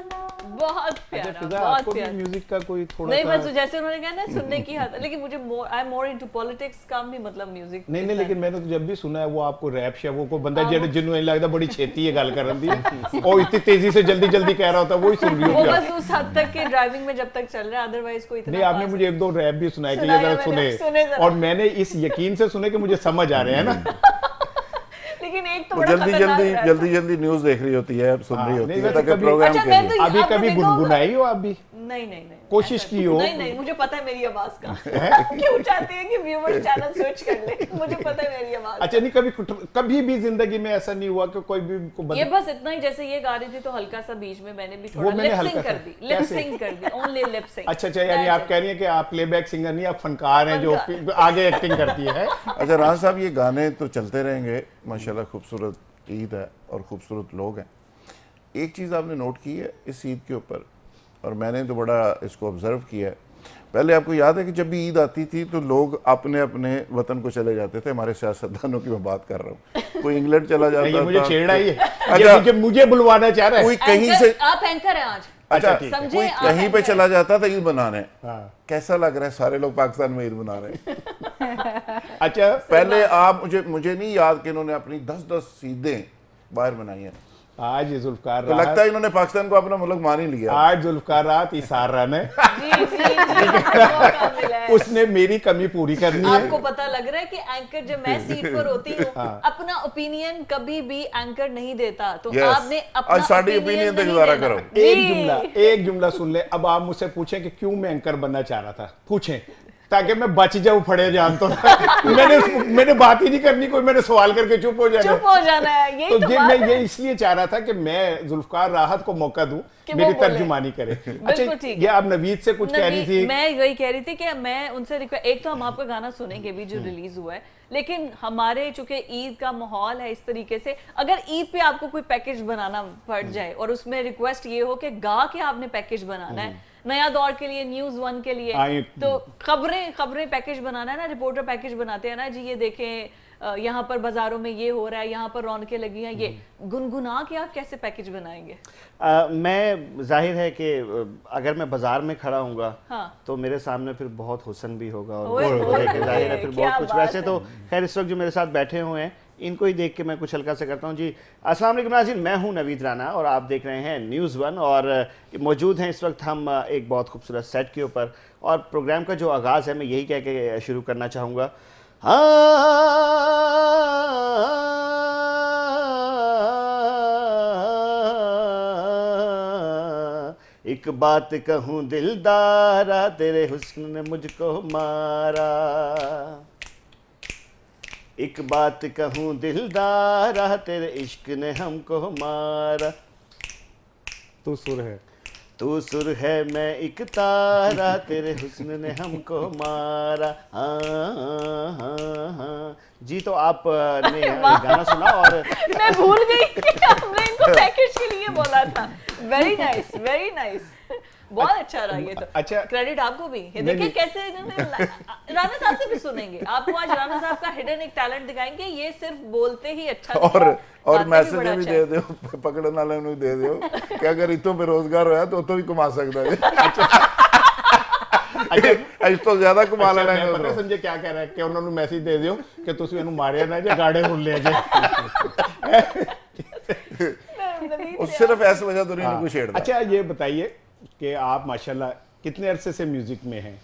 दा। बहुत प्यारा, फिजा, बहुत आपको भी प्यारा। म्यूजिक का कोई थोड़ा नहीं, सा बस जैसे उन्होंने कहा ना सुनने की हद, लेकिन मुझे I am more into politics का भी मतलब म्यूजिक। नहीं नहीं, लेकिन मैंने तो जब भी सुना है वो आपको रैप शैप वो बंदा जेड जिन्हों लगता बड़ी छेती है गल करन दी और इतनी तेजी से जल्दी जल्दी कह रहा होता वो ही सुन रही वो होती बस उस हद तक के ड्राइविंग में जब तक चल रहा है, अदरवाइज कोई इतना नहीं। आपने खास- मुझे एक दो रैप भी सुनाए कि ये सुनाया जरा मैंने, सुने सुने जरा। और मैंने इस यकीन से सुने कि मुझे समझ आ रहे हैं ना। लेकिन एक तो वो बड़ा जल्दी खतरनाक जल्दी रहा था। जल्दी जल्दी न्यूज देख रही होती है, अब सुन रही हाँ, होती नहीं, है वैसे ताकि कभी- प्रोग्राम अच्छा, के मैं लिए। तो- अभी आपने कभी देखा गुनगुनाई हो आप भी? नहीं नहीं नहीं, कोशिश ऐसा- की हो? नहीं नहीं, मुझे पता है मेरी आवाज का। क्यों चाहते हैं कि व्यूअर्स चैनल स्विच कर ले? मुझे पता है मेरी आवाज। अच्छा, नहीं कभी भी जिंदगी में ऐसा नहीं हुआ कि कोई भी को ये बंदा बस इतना ही, जैसे ये गा रही थी तो हल्का सा बीच में मैंने भी वो थोड़ा मैंने लिप हल्का सिंक सा- कर दी, लिप कैसे? सिंक कर दी, ओनली लिप सिंक। अच्छा अच्छा, यानी आप कह रही हैं कि आप प्लेबैक सिंगर नहीं, आप फनकार हैं जो आगे एक्टिंग करती है। अच्छा राना साहब, ये गाने तो चलते रहेंगे माशाल्लाह, खूबसूरत ईद है और खूबसूरत लोग हैं। एक चीज़ आपने नोट की है इस ईद के ऊपर, और मैंने तो बड़ा इसको ऑब्जर्व किया है। पहले आपको याद है कि जब भी ईद आती थी तो लोग अपने अपने वतन को चले जाते थे। हमारे सियासतदानों की मैं बात कर रहा हूँ, कोई इंग्लैंड चला जाता ये मुझे था, छेड़ा ही है, अच्छा। ये मुझे बुलवाना चाह रहा है। कोई कहीं से, आप एंकर हैं आज। अच्छा ठीक है। समझे, कोई आप कहीं पे एंकर चला जाता था ईद मनाने। हाँ। कैसा लग रहा है, सारे लोग पाकिस्तान में ईद मना रहे हैं। अच्छा, पहले आप मुझे नहीं याद कि इन्होंने अपनी 10-10 ईदें बाहर मनाई हैं। आज जुल्फकार तो लगता राहत, है इन्होंने पाकिस्तान को अपना मुल्क मान ही लिया। आज जुल्फकार राहत इसार रन है, जी जी जी, मौका मिला है। उसने मेरी कमी पूरी करनी है। आपको पता लग रहा है कि एंकर जब मैं सीट पर होती हूँ अपना ओपिनियन कभी भी एंकर नहीं देता, तो Yes. आपने अपना आज साड़ी opinion पे गुजारा करो। एक जुमला सुन ले। अब आप मुझसे पूछें कि क्यों मैं एंकर बनना चाह रहा था, पूछें ताकि मैं बच जाऊं फड़े जान तो। मैंने बात ही नहीं करनी कोई, मैंने सवाल करके चुप हो जाना। चुप हो जाना है, यही तो तो ये बात मैं है। ये इसलिए चाह रहा था कि मैं जुल्फकार राहत को मौका दूं कि वो मेरी बोले। तर्जुमानी करे। बिल्कुल अच्छा, ठीक ये आप नवीद से कुछ कह रही थी? मैं वही कह रही थी कि मैं उनसे एक तो हम आपका गाना सुनेंगे भी जो रिलीज हुआ है, लेकिन हमारे चूंकि ईद का माहौल है इस तरीके से, अगर ईद पे आपको कोई पैकेज बनाना पड़ जाए और उसमें रिक्वेस्ट ये हो कि गा के आपने पैकेज बनाना है, नया दौर के लिए, न्यूज़ 1 के लिए, तो खबरें पैकेज बनाना है ना, रिपोर्टर पैकेज बनाते हैं ना जी, ये देखें यहाँ पर बाजारों में ये हो रहा है, यहाँ पर रौनकें लगी हैं, ये गुनगुना के आप कैसे पैकेज बनाएंगे? मैं जाहिर है कि अगर मैं बाजार में खड़ा हूँगा हाँ। तो मेरे सामने फिर बहुत हुस्न भी होगा और ओए, वो देख के ओए, जाहिर है फिर क्या बहुत कुछ। बात वैसे है। तो खैर इस वक्त जो मेरे साथ बैठे हुए हैं इनको ही देख के मैं कुछ हल्का से करता हूँ जी। अस्सलाम वालेकुम नाज़रीन, मैं हूँ नवीद राना और आप देख रहे हैं न्यूज़ 1 और मौजूद हैं इस वक्त हम एक बहुत खूबसूरत सेट के ऊपर, और प्रोग्राम का जो आगाज़ है मैं यही कह के शुरू करना चाहूँगा। एक बात कहूँ दिलदारा, तेरे हुस्न ने मुझको मारा। एक बात कहूँ दिलदारा, तेरे इश्क ने हमको मारा। तू सुर है, तू सुर है मैं एक तारा, तेरे हुस्न ने हमको मारा। हाँ। जी तो आपने गाना सुना और मैं भूल गई कि हमने इनको पैकेज के लिए बोला था। वेरी नाइस, वेरी नाइस, बहुत अच्छा रहा ये तो। अच्छा। क्रेडिट आपको भी। ये नहीं, देखिए कैसे इन्होंने राना साहब से भी सुनेंगे, आपको आज राना साहब का हिडन एक टैलेंट दिखाएंगे। ये सिर्फ बोलते ही अच्छा नहीं, और गाते मैसेज बड़ा भी अच्छा दे है। दो, पकड़ने वाले ਨੂੰ दे ਦਿਓ कि अगर इतों पे रोजगार होया तो भी कमा सकता है। ਇਸ ਤੋਂ ਜ਼ਿਆਦਾ ਕਮਾ ਲੈਣਾ मैं है पता उधरों। समझे क्या कह रहा है कि उन्होंने मैसेज दे दियो कि ਤੁਸੀਂ ਇਹਨੂੰ ਮਾਰਿਆ ਨਾ ਜੇ ਗਾੜੇ ਹੁੱਲ ਲਿਆ ਜੇ। और सिर्फ ऐसी वजह तो नहीं कोई छेड़ता। अच्छा, ये बताइए कि आप माशाल्लाह कितने अरसे से म्यूजिक में हैं?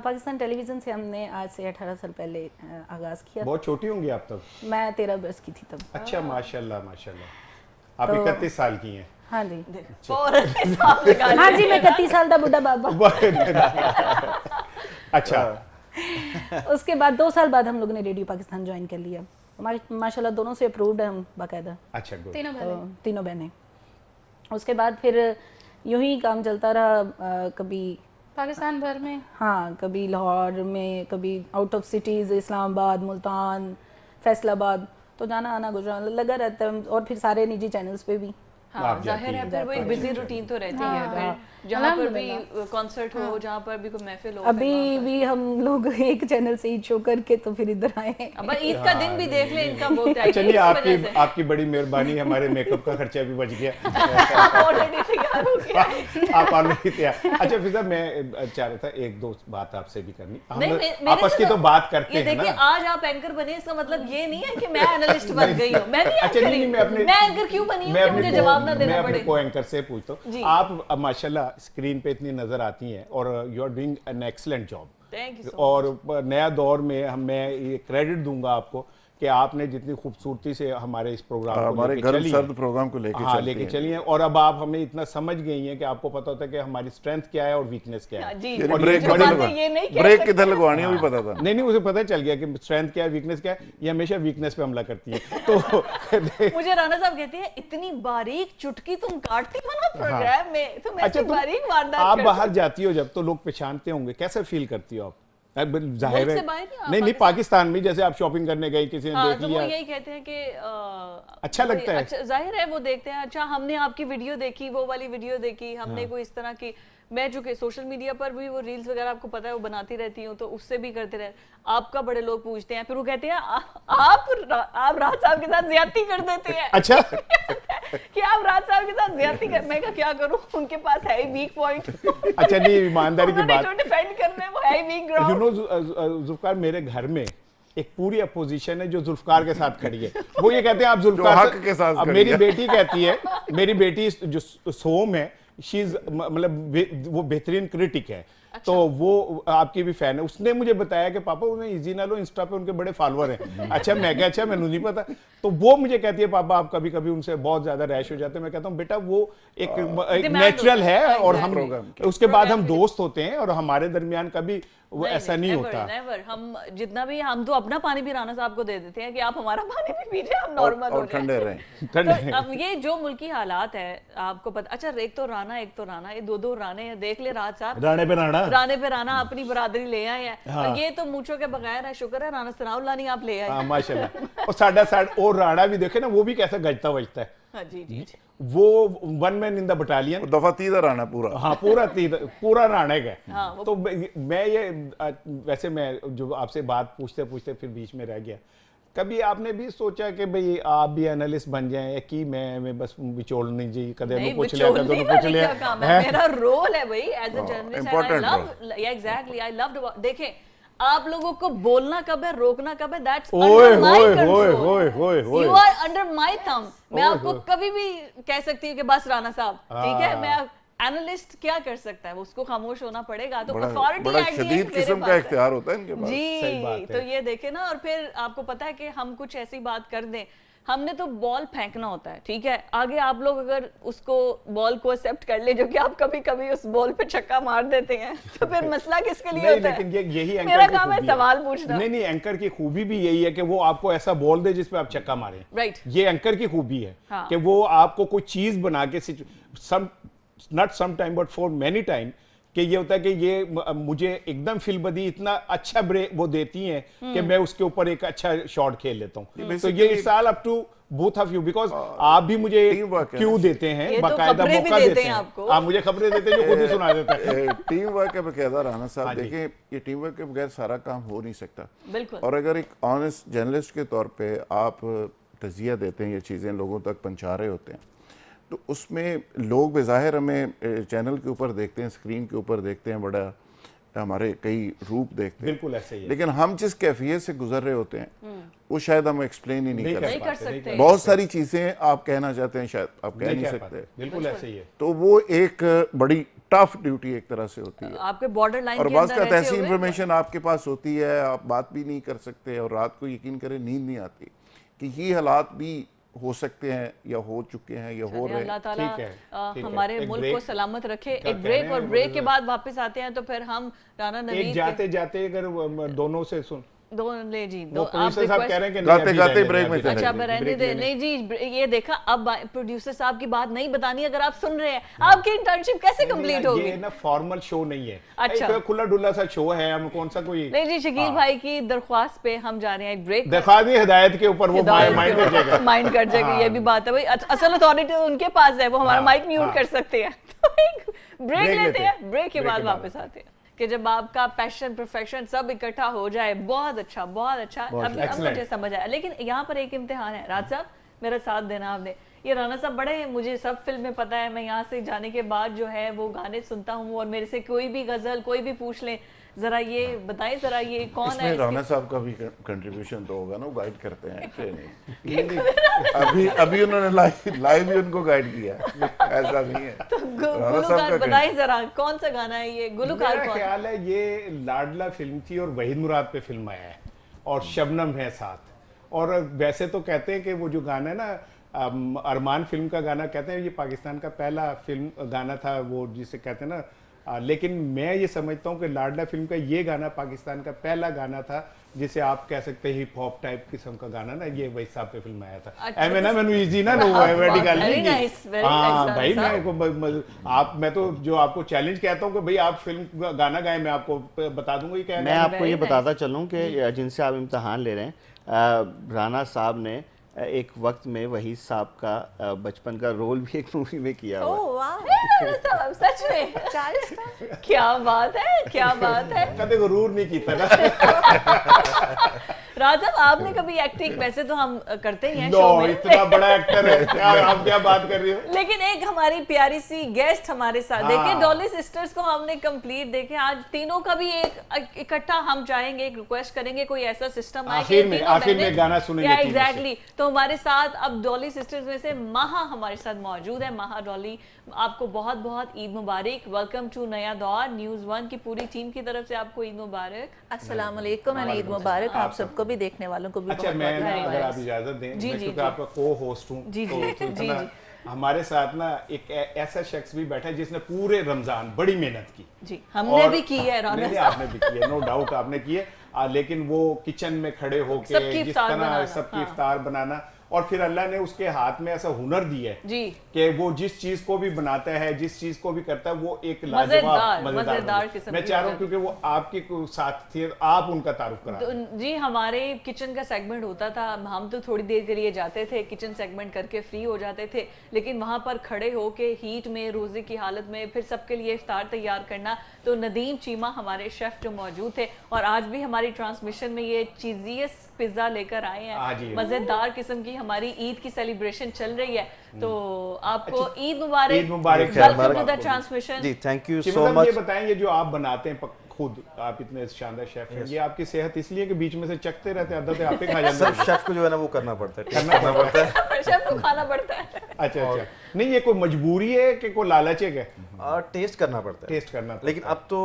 पाकिस्तान टेलीविज़न से हमने आज से 18 साल पहले आगाज़ किया। बहुत छोटी होंगी आप तब? मैं 13 वर्ष की थी तब। अच्छा, माशाल्लाह माशाल्लाह। आप 31 साल की हैं। हाँ जी, और हिसाब लगा हाँ जी, मैं 31 साल का बुढ़ा बाबा। अच्छा, उसके बाद 2 साल बाद हम लोगों ने रेडियो पाकिस्तान ज्वाइन कर लिया। हमारे माशाल्लाह दोनों से अप्रूव्ड है हम बाकायदा, अच्छा गुड। तीनों बहनें। उसके बाद फिर यूं ही काम चलता रहा, कभी पाकिस्तान भर में, हाँ, कभी लाहौर में, कभी out of cities, Islamabad, Multan, Faisalabad, तो जाना आना गुजरान लगा रहता है। और फिर सारे निजी चैनल्स पे भी हाँ, आप जाती जाहिर है हैं। फिर वो एक बिजी रूटीन तो रहती है फिर जहाँ पर भी कॉन्सर्ट हो, जहाँ पर भी कोई महफिल हो। अभी भी हम लोग एक चैनल से ईद शो करके तो फिर इधर आए हैं। अब ईद का दिन भी देख ले इनका बहुत है। चलिए आपकी बड़ी मेहरबानी, हमारे मेकअप का खर्चा भी बच गया। ऑलरेडी तैयार हो गया। आप ऑलरेडी तैयार। अच्छा फिजा, मैं चाह रहा था एक दो बात आपसे भी करनी, हम मेरे आपस से की तो बात करते ये हैं देखिए, ना। आज आप एंकर बने, इसका मतलब ये नहीं है कि मैं एनालिस्ट बन गई हूँ। मैं भी अच्छा एंकर नहीं, ही मैं मैं एंकर क्यों बनी हूँ कि मुझे जवाब ना देना मैं अपने पड़े। को एंकर से पूछता जी। हूँ, आप अब माशाल्लाह स्क्रीन पे इतनी नजर आती हैं और you are doing an excellent job. Thank you so और नया दौर में मैं ये क्रेडिट दूंगा आपको कि आपने जितनी खूबसूरती से हमारे इस प्रोग्राम को हमारे लेके गर्म चली सर्द हैं। प्रोग्राम को लेके हाँ चलती लेके हैं। चली हैं, और अब आप हमें इतना समझ गई हैं कि आपको पता होता है कि हमारी स्ट्रेंथ क्या है और वीकनेस क्या है। जी, यानी और ब्रेक ये किधर बड़ी लगवा- ये नहीं कह ब्रेक सकते। किधर लगवानी है वो भी पता था। नहीं उसे पता चल गया कि स्ट्रेंथ क्या है, वीकनेस क्या है, ये हमेशा वीकनेस पे हमला करती है। तो मुझे राणा साहब कहते हैं इतनी बारीक चुटकी तुम काटती हो ना प्रोग्राम में, तुम अच्छा ऐसी बारीक वारदात आप करती बाहर जाती हो जब, तो लोग पहचानते होंगे, कैसे फील करती हो आप? जाहिर मुल्क है से बाहर या नहीं पाकिस्तान में, जैसे आप शॉपिंग करने गई, किसी ने हाँ, देख तो वो लिया, यही कहते हैं कि अच्छा लगता है। अच्छा जाहिर है वो देखते हैं, अच्छा हमने आपकी वीडियो देखी, वो वाली वीडियो देखी हमने, कोई इस तरह की, मैं जो कि सोशल मीडिया पर भी वो रील्स वगैरह आपको पता है वो बनाती रहती हूँ, तो उससे भी करते रहे। आपका बड़े लोग पूछते हैं, फिर वो कहते हैं आप राहत साहब के साथ ज्यादती कर देते हैं। अच्छा कि आप राहत साहब के साथ ज्यादती कर, मैं क्या करूँ, उनके पास है ही वीक पॉइंट। अच्छा नहीं, ईमानदारी की बात, जो डिफेंड करना है वो है ही वीक यू ग्राउंड। नो जुल्फकार, मेरे घर में एक पूरी अपोजिशन है जो जुल्फकार के साथ खड़ी है। वो ये कहते हैं आप जुल्फकार हक के साथ अब खड़ी मेरी है। बेटी कहती है, मेरी बेटी जो सोम है, शी इज मतलब वो बेहतरीन क्रिटिक है। तो वो आपकी भी फैन है। उसने मुझे बताया कि पापा उन्हें इजी ना लो, इंस्टा पे उनके बड़े फॉलोअर हैं। अच्छा मैं क्या, अच्छा मैंने नहीं पता। तो वो मुझे कहती है पापा आप कभी कभी उनसे बहुत ज्यादा रैश हो जाते हैं। मैं कहता हूँ बेटा वो एक नेचुरल है, और हम उसके बाद हम दोस्त होते हैं और हमारे दरमियान कभी वो ऐसा नहीं होता। नेवर, हम जितना भी, हम तो अपना पानी भी राणा साहब को दे देते हैं कि आप हमारा पानी भी पीजिए, हम नॉर्मल हो और ठंडे रहें। तो अब ये जो मुल्की हालात है आपको पता, अच्छा एक तो राणा ये दो राणे हैं, देख ले राहत साहब, राणे पे राणा अपनी बरादरी ले आए हैं। और ये तो मूंछों के बगैर है, शुक्र है राणा सनाउल्लाह नहीं आप ले आए। हाँ माशाल्लाह। और साढ़ा और राणा भी देखे ना, वो भी कैसा गजता बजता है। हाँ जी जी। वो one man in the battalion, दफा तीसरा आना पूरा। हाँ पूरा राणे का। हाँ, तो मैं ये वैसे मैं जो आपसे बात पूछते पूछते फिर बीच में रह गया, कभी आपने भी सोचा कि भाई आप भी एनालिस्ट बन जाएं, कि मैं बस विचोलनी जी कदे नहीं, नु पूछ लिया, विचोलनी कदे नु वाले पूछ लिया, क्या काम है? मेरा रोल है भाई as a important journalist. Exactly, I loved. देखें आप लोगों को बोलना कब है, रोकना कब है, दैट्स ओए अंडर माय होए कंट्रोल। होए होए होए you are under my thumb. मैं ओए आपको होए। कभी भी कह सकती हूँ कि बस राणा साहब ठीक है, मैं एनालिस्ट क्या कर सकता है, उसको खामोश होना पड़ेगा। तो अथॉरिटी बड़ा एट द शदीद एंड मेरे किस्म पास का है। इख्तियार होता है इनके पास। सही बात जी, है। तो ये देखे ना, और फिर आपको पता है कि हम कुछ ऐसी बात कर दें, हमने तो बॉल फेंकना होता है, ठीक है, आगे आप लोग अगर उसको बॉल को एक्सेप्ट कर ले, जो कि आप कभी कभी उस बॉल पे छक्का मार देते हैं, तो फिर मसला किसके लिए नहीं, होता लेकिन है? यही एंकर मेरा की काम है खूबी सवाल पूछना। नहीं एंकर की खूबी भी यही है कि वो आपको ऐसा बॉल दे जिसपे आप छक्का मारें। राइट। ये एंकर की खूबी है हाँ। कि वो आपको कोई चीज बना के not some time but for many time, कि ये होता है कि ये मुझे एकदम फिलबदी इतना अच्छा ब्रेक वो देती हैं कि मैं उसके ऊपर एक अच्छा शॉट खेल लेता हूँ। तो ये it's all up to both of you, because आप भी मुझे क्यों देते हैं, ये तो बाकायदा खबरें भी मौका देते देते हैं हैं आपको। आप मुझे खबरें देते हैं जो खुद ही सुना देते हैं। टीम वर्क के बकायदा राणा साहब हाँ जी। देखें, ये टीम वर्क के बगैर सारा काम हो नहीं सकता। बिल्कुल। और अगर एक ऑनेस्ट जर्नलिस्ट के तौर पे आप तजिया देते हैं, ये चीज़ें लोगों तक पहुंचा रहे होते हैं, तो उसमें लोग बेज़ाहिर हमें चैनल के ऊपर देखते हैं, स्क्रीन के ऊपर देखते हैं, बड़ा हमारे कई रूप देखते हैं, बिल्कुल ऐसे ही है। लेकिन हम जिस कैफियत से गुजर रहे होते हैं वो शायद हम एक्सप्लेन ही नहीं कर नहीं कर सकते। सकते। बहुत सारी चीज़ें आप कहना चाहते हैं, शायद आप कह नहीं सकते। बिल्कुल ऐसे ही है। तो वो एक बड़ी टफ ड्यूटी एक तरह से होती है। आपके बॉर्डर लाइन और के बात अंदर का रहते ऐसी हुए इंफॉर्मेशन आपके पास होती है, आप बात भी नहीं कर सकते, और रात को यकीन करें नींद नहीं आती कि ये हालात भी हो सकते हैं या हो चुके हैं या हो रहे अल्लाह हैं। ताला ठीक है। हमारे एक मुल्क break को सलामत रखे। क्या एक कह ब्रेक, रहे और हैं? ब्रेक के बाद वापस आते हैं तो फिर हम राणा एक नवीद जाते जाते अगर दोनों से सुन दो ले जी वो दो आप प्रोड्यूसर साहब कह रहे हैं कि नहीं, गाते अभी गाते रहने ब्रेक दें, में अभी चले अच्छा जाइए। रहने ब्रेक दे ले लें। नहीं जी, ये देखा अब प्रोड्यूसर साहब की बात नहीं बतानी। अगर आप सुन रहे हैं आपकी इंटर्नशिप कैसे कंप्लीट होगी? ये ना फॉर्मल शो नहीं है, अच्छा। एक खुला डुल्ला सा शो है, हम कौन सा कोई नहीं जी, शकील भाई की दरख्वास्त पे हम जा रहे हैं एक ब्रेक। दरख्वास्त हिदायत के ऊपर वो माइंड कर जाएगा। माइंड कर जाएगा, ये भी बात है भाई। असल अथॉरिटी उनके पास है, वो हमारा हाँ, माइक म्यूट हाँ। कर सकते हैं। तो एक ब्रेक लेते हैं, ब्रेक के ब्रेक बाद के बाद वापस आते हैं कि जब आपका पैशन प्रोफेशन सब इकट्ठा हो जाए, बहुत अच्छा बहुत अच्छा। अब excellent। मुझे समझ आया, लेकिन यहाँ पर एक इम्तिहान है। राज साहब मेरा साथ देना आपने। ये राना साहब बड़े, मुझे सब फिल्में पता है, मैं यहाँ से जाने के बाद जो है वो गाने सुनता हूँ और मेरे से कोई भी गजल कोई भी पूछ ले, जरा ये बताएं जरा ये कौन है इसमें राणा साहब का भी कंट्रीब्यूशन तो होगा ना, वो गाइड करते हैं कि नहीं? अभी उन्होंने लाइव ही उनको गाइड किया, ऐसा नहीं है। तो राणा साहब गुलूकार का बताएं जरा कौन सा गाना है ये, गुलूकार मेरा कौन? ख्याल है ये लाडला फिल्म थी और वहीद मुराद पे फिल्म आया है और शबनम है साथ। और वैसे तो कहते हैं कि वो जो गाना है ना अरमान फिल्म का गाना, कहते हैं ये पाकिस्तान का पहला फिल्म गाना था वो जिसे कहते हैं ना, लेकिन मैं ये समझता हूँ कि लाडला फिल्म का ये गाना पाकिस्तान का पहला गाना था जिसे आप कह सकते हैं हिप हॉप टाइप किस्म का गाना ना, ये वही साहब पे फिल्म आया था। अच्छा, एम ना मैंने इजी ना नो वेरी गल very नहीं nice, very हाँ nice, भाई, साहब। मैं तो जो आपको चैलेंज कहता हूँ कि भाई आप फिल्म गाना गाएं, मैं आपको बता दूंगा ये क्या मैं गाना है। आपको ये Very बताता चलूँ कि जिनसे आप इम्तहान ले रहे हैं, राना साहब ने एक वक्त में वहीद साहब का बचपन का रोल भी एक मूवी में किया हुआ है। ओह वाह, साहब सच में क्या बात है, क्या बात है। कदे गुरूर नहीं कीता ना। राजा आपने कभी एक्टिंग, वैसे तो हम करते ही हैं नो, शो में, इतना बड़ा एक्टर है क्या आप क्या बात कर रही हो? लेकिन एक हमारी प्यारी सी गेस्ट हमारे साथ देखे, डॉली सिस्टर्स को हमने कंप्लीट देखे। आज तीनों का भी एक इकट्ठा हम चाहेंगे, एक रिक्वेस्ट करेंगे कोई ऐसा सिस्टम आए कि आखिर में गाना सुनेंगे तीनों से। एग्जैक्टली। तो हमारे साथ अब डॉली सिस्टर्स में से माहा हमारे साथ मौजूद है। माहा डॉली, आपको बहुत बहुत ईद मुबारक। वेलकम टू नया दौर न्यूज़ 1 की पूरी टीम की तरफ से आपको ईद मुबारक। अस्सलाम वालेकुम एंड ईद मुबारक आप सबको भी, देखने वालों को भी। अच्छा, मैं ना अगर आप इजाजत दें, जी, मैं जी, क्योंकि जी। आपका को होस्ट हूँ, जी, तो जी, इतना जी, हमारे साथ ना एक ऐसा शख्स भी बैठा है जिसने पूरे रमजान बड़ी मेहनत की। जी, हमने और- भी की है राना नहीं, साहब। आपने भी की है, नो डाउट आपने की है, लेकिन वो किचन में खड़े होके सबकी जिस इफ्तार तरह बनाना, सबकी हाँ। इफ्तार बनाना, और फिर अल्लाह ने उसके हाथ में ऐसा हुनर दिया है जी, कि वो जिस चीज को भी बनाता है, जिस चीज को भी करता है, वो एक मजेदार मजेदार किस्म बनता है। की मैं चाह रहा हूँ चीज़। क्योंकि वो आपके साथ थे, आप उनका तारुफ करा। तो जी, हमारे किचन का सेगमेंट होता था, हम तो थोड़ी देर के लिए जाते थे, किचन सेगमेंट करके फ्री हो जाते थे, लेकिन वहाँ पर खड़े होके हीट में, रोज़े की हालत में फिर सबके लिए इफ्तार तैयार करना। तो नदीम चीमा हमारे शेफ जो मौजूद थे, और आज भी हमारी ट्रांसमिशन में ये चीज़ियस पिज़्ज़ा लेकर आए हाँ जी। हैं। मज़ेदार किस्म की हमारी ईद की सेलिब्रेशन चल रही है, तो आपको ईद मुबारक। ईद मुबारक। Welcome to the transmission. जी, थैंक यू कि सो मतलब ये मच। बताएं, ये जो आप बनाते हैं खुद, आप इतने शानदार शेफ हैं, ये आपकी सेहत इसलिए कि बीच में से चखते रहते हैं, आदत है आप ही खा जाते सब हैं। शेफ को जो है ना वो करना पड़ता है, टेस्ट करना करना पड़ता है। शेफ को खाना पड़ता है। अच्छा अच्छा, नहीं ये कोई मजबूरी है कि कोई लालच है क्या? और टेस्ट करना पड़ता है, टेस्ट करना पड़ता लेकिन अब तो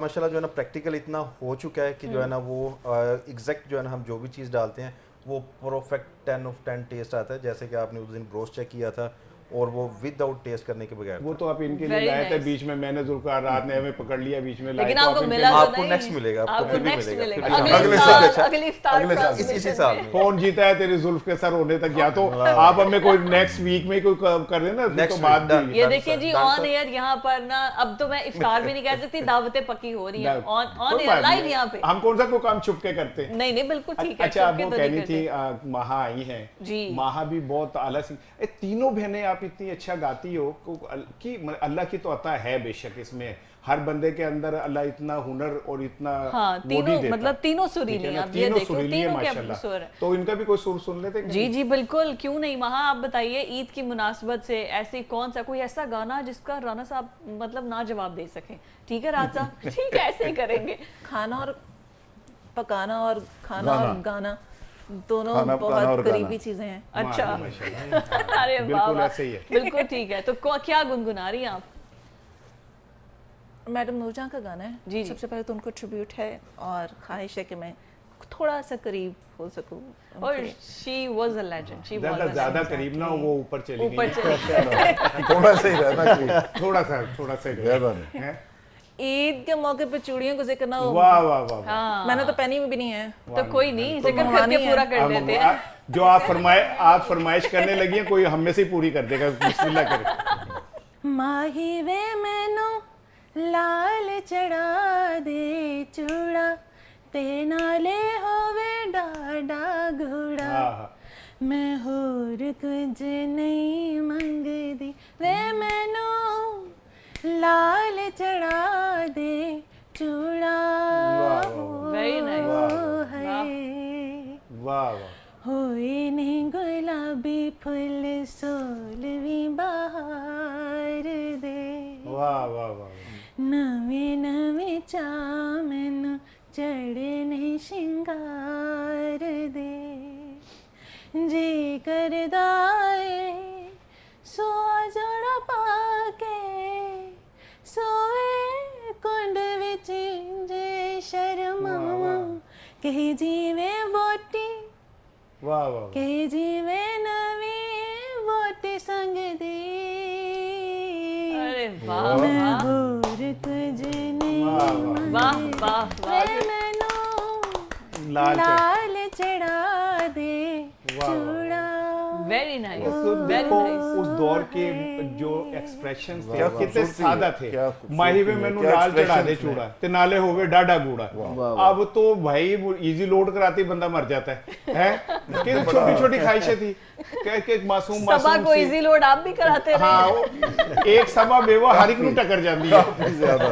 माशाल्लाह जो है ना प्रैक्टिकल इतना हो चुका है कि जो है ना वो एग्जैक्ट जो है ना हम जो भी चीज़ डालते हैं वो परफेक्ट 10 of 10 टेस्ट आता है। जैसे कि आपने उस दिन ब्रोस्ट चेक किया था और वो विदाउट टेस्ट करने के बगैर वो तो आप इनके लिए Very लाए थे, nice। बीच में मैंने जुल्फकार रात ने हमें पकड़ लिया, बीच में लाए लेकिन तो आप आपको इनके मिला लिए- तो आपको नहीं। next मिलेगा, आपको आपको फिर भी next मिलेगा, मिलेगा। फिर भी अगले मिलेगा। साल, अगले साल, अगली इफ्तार अगले साल, transmission इसी साल में। कौन जीता है तेरी जुल्फ के सर होने तक, या तो आप हमें कोई नेक्स्ट वीक में कोई कर देना, फिर Next तो बात week, done। भी ये Done, देखिए sir, जी, done, ऑन sir। एयर यहाँ पर ना, अब तो मैं इफ्तार भी नहीं कह सकती, दावतें पकी हो रही हैं ऑन कोई एयर बात लाइव नहीं। यहाँ पे। हम कौन सा कोई काम छुप के करते हैं? नहीं नहीं, बिल्कुल ठीक है। अच्छा, आप छुप के वो तो नहीं कहनी करते। थी माहा आई हैं जी। माहा भी बहुत आला सी, तीनों बहनें आप इतनी अच्छा गाती हो कि अल्लाह की तो अता है बेशक, इसमें हर बंदे के अंदर अल्लाह इतना हुनर और इतना हाँ, वो तीनों नहीं देता। मतलब तीनों ठीक है सुरीली ना, आप ये तीनों देखो, सुरीली है तीनों के माशाल्लाह। सुर है। तो इनका भी कोई सुर सुन लेते हैं? जी जी बिल्कुल, क्यों नहीं। महा, आप बताइए ईद की मुनासबत से ऐसी कौन सा कोई ऐसा गाना जिसका राना साहब मतलब ना जवाब दे सके? ठीक है राज साहब, ठीक है, ऐसे ही करेंगे। खाना और पकाना और खाना और गाना दोनों खाना, पकाना और बहुत गाना। करीबी चीजें हैं। अच्छा, माशाल्लाह। अरे वाह बिल्कुल वाह, ऐसे ही है। बिल्कुल ठीक है। तो क्या गुनगुना रही हैं आप? मैडम नूरजहां का गाना है जी, जी। सबसे पहले तो उनको ट्रिब्यूट है और ख्वाहिश है कि मैं थोड़ा सा करीब हो सकूं और उनके। She was a legend, she was ज्यादा करीब ना हो, वो ऊपर चली ऊपर गई। चले। थोड़ा सा ही रहना चाहिए, थोड़ा सा ही ज्यादा नहीं। है। ईद के मौके पे चूड़ियों को जिक्र ना हो, वाह वाह वाह वाह। हाँ मैंने तो पहनी भी नहीं है। तो कोई नहीं, जिक्र करके पूरा कर देते हैं। जो आप फरमाइश करने लगी हैं, कोई हम में से ही पूरी कर देगा। बिस्मिल्लाह करें। माही वे मैनू लाल चढ़ा दे चूड़ा ते नाले होवे डाडा घोड़ा हाँ, मैं होर कुछ नहीं मंगदी वे मैनू लाल चढ़ा दे चूड़ा वेरी नाइस। वाह वाह। होए ने गुलाबी फुल सोलवी बहार दे वाह वाह वाह। नवे नवे चामन चढ़ने शिंगार दे जी करदाए सोआ जोड़ा पाके सोए कुंड विच जे शर्मावा कह जीवे वोटी वाह वाह। कह जीवे नवी वोटी संग दी अरे वाह मैं वाह होर कुछ नहीं वाह वाह वाह। वे मैनू लाल लाल चढ़ा दे चूड़ा वेरी नाइस तो वेरी देखो नाइस। उस दौर के जो एक्सप्रेशन थे क्या कितने खूबसूरती सादा है, थे। क्या खूबसूरती माही वे है, मैनू क्या लाल चढ़ा दे expressions हैं। चूड़ा ते नाले होवे डाडा गूड़ा। अब तो भाई इजी लोड कराते ही बंदा मर जाता है कि छोटी छोटी ख्वाहिशें थी के मासूम सबा मासूम को सी। इजी लोड आप भी कराते रहे। हाँ वो एक सभा बेवा हर एक नू टकर जाती है। काफी ज्यादा।